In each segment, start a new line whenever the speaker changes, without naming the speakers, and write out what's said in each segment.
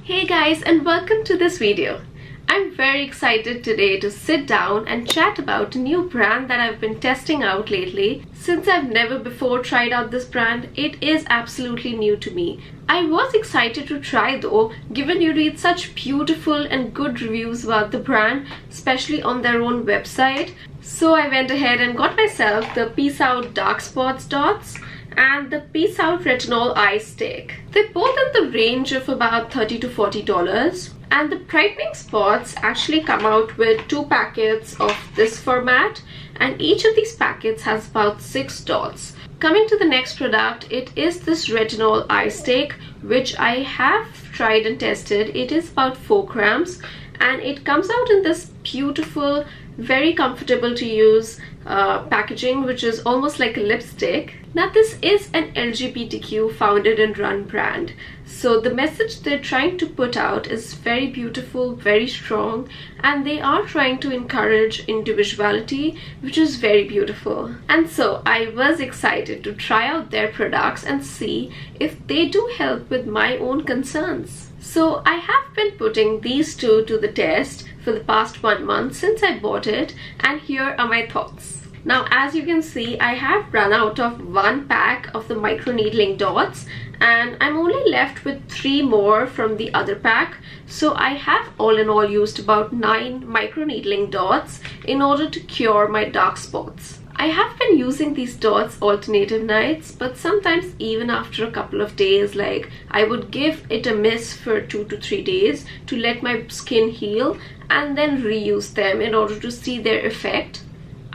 Hey guys, and welcome to this video. I'm very excited today to sit down and chat about a new brand that I've been testing out lately. Since I've never before tried out this brand, it is absolutely new to me. I was excited to try though, given you read such beautiful and good reviews about the brand, especially on their own website. So I went ahead and got myself the Peace Out Dark Spots Dots and the Peace Out Retinol Eye Stick. They're both in the range of about $30 to $40, and the brightening spots actually come out with 2 packets of this format, and each of these packets has about 6 dots. Coming to the next product, it is this Retinol Eye Stick, which I have tried and tested. It is about 4 grams and it comes out in this beautiful, very comfortable to use packaging, which is almost like a lipstick. Now this is an LGBTQ founded and run brand, so the message they're trying to put out is very beautiful, very strong, and they are trying to encourage individuality, which is very beautiful. And so I was excited to try out their products and see if they do help with my own concerns. So I have been putting these two to the test for the past 1 month since I bought it, and here are my thoughts. Now, as you can see, I have run out of 1 pack of the microneedling dots, and I'm only left with 3 more from the other pack. So I have all in all used about 9 microneedling dots in order to cure my dark spots. I have been using these dots alternative nights, but sometimes even after a couple of days, like I would give it a miss for 2 to 3 days to let my skin heal and then reuse them in order to see their effect.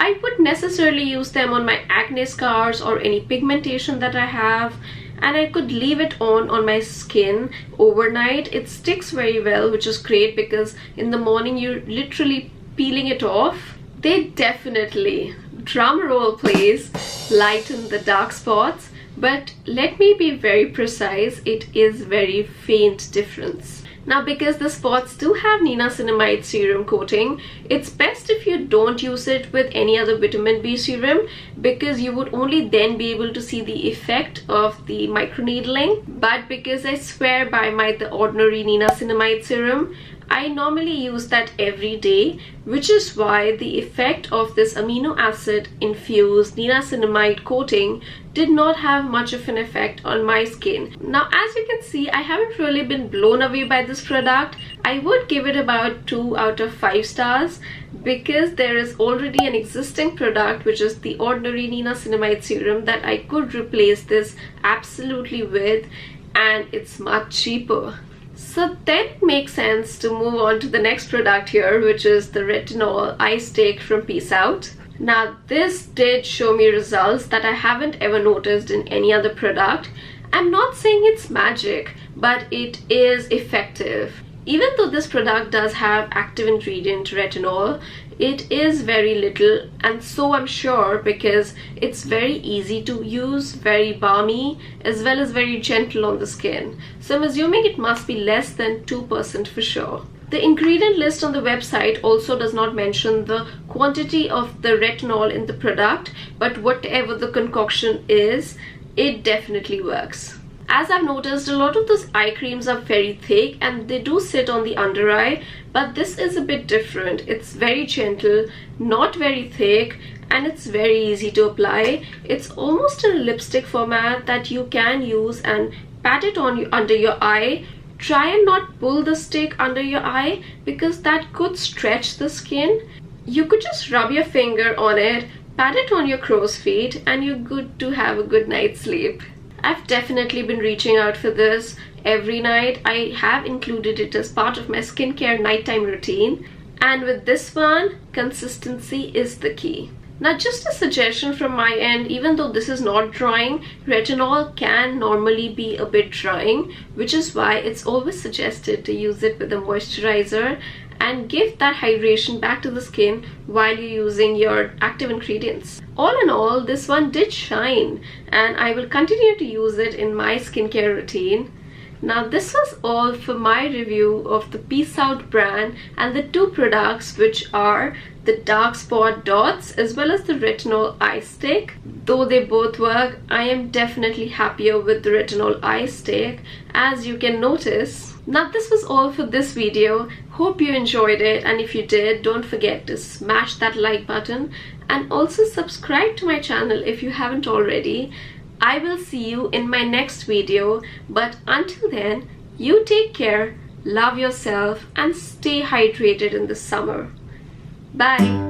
I wouldn't necessarily use them on my acne scars or any pigmentation that I have, and I could leave it on my skin overnight. It sticks very well, which is great because in the morning you're literally peeling it off. They definitely, drum roll please, lighten the dark spots, but let me be very precise, it is very faint difference. Now, because the spots do have niacinamide serum coating, it's best if you don't use it with any other vitamin B serum, because you would only then be able to see the effect of the microneedling. But because I swear by the ordinary niacinamide serum, I normally use that every day, which is why the effect of this amino acid infused niacinamide coating did not have much of an effect on my skin. Now, as you can see, I haven't really been blown away by this product. I would give it about 2 out of 5 stars because there is already an existing product, which is the ordinary niacinamide serum, that I could replace this absolutely with, and it's much cheaper. So then it makes sense to move on to the next product here, which is the Retinol Eye Stick from Peace Out. Now this did show me results that I haven't ever noticed in any other product. I'm not saying it's magic, but it is effective. Even though this product does have active ingredient retinol, it is very little, and so I'm sure because it's very easy to use, very balmy, as well as very gentle on the skin. So I'm assuming it must be less than 2% for sure. The ingredient list on the website also does not mention the quantity of the retinol in the product, but whatever the concoction is, it definitely works. As I've noticed, a lot of those eye creams are very thick and they do sit on the under eye, but this is a bit different. It's very gentle, not very thick, and it's very easy to apply. It's almost in a lipstick format that you can use and pat it on under your eye. Try and not pull the stick under your eye because that could stretch the skin. You could just rub your finger on it, pat it on your crow's feet, and you're good to have a good night's sleep. I've definitely been reaching out for this every night. I have included it as part of my skincare nighttime routine, and with this one, consistency is the key. Now, just a suggestion from my end, even though this is not drying, retinol can normally be a bit drying, which is why it's always suggested to use it with a moisturizer and give that hydration back to the skin while you're using your active ingredients. All in all, this one did shine, and I will continue to use it in my skincare routine. Now this was all for my review of the Peace Out brand and the 2 products, which are the dark spot dots as well as the retinol eye stick. Though they both work, I am definitely happier with the retinol eye stick, as you can notice. Now this was all for this video. Hope you enjoyed it, and if you did, don't forget to smash that like button and also subscribe to my channel if you haven't already. I will see you in my next video, but until then, you take care, love yourself, and stay hydrated in the summer. Bye!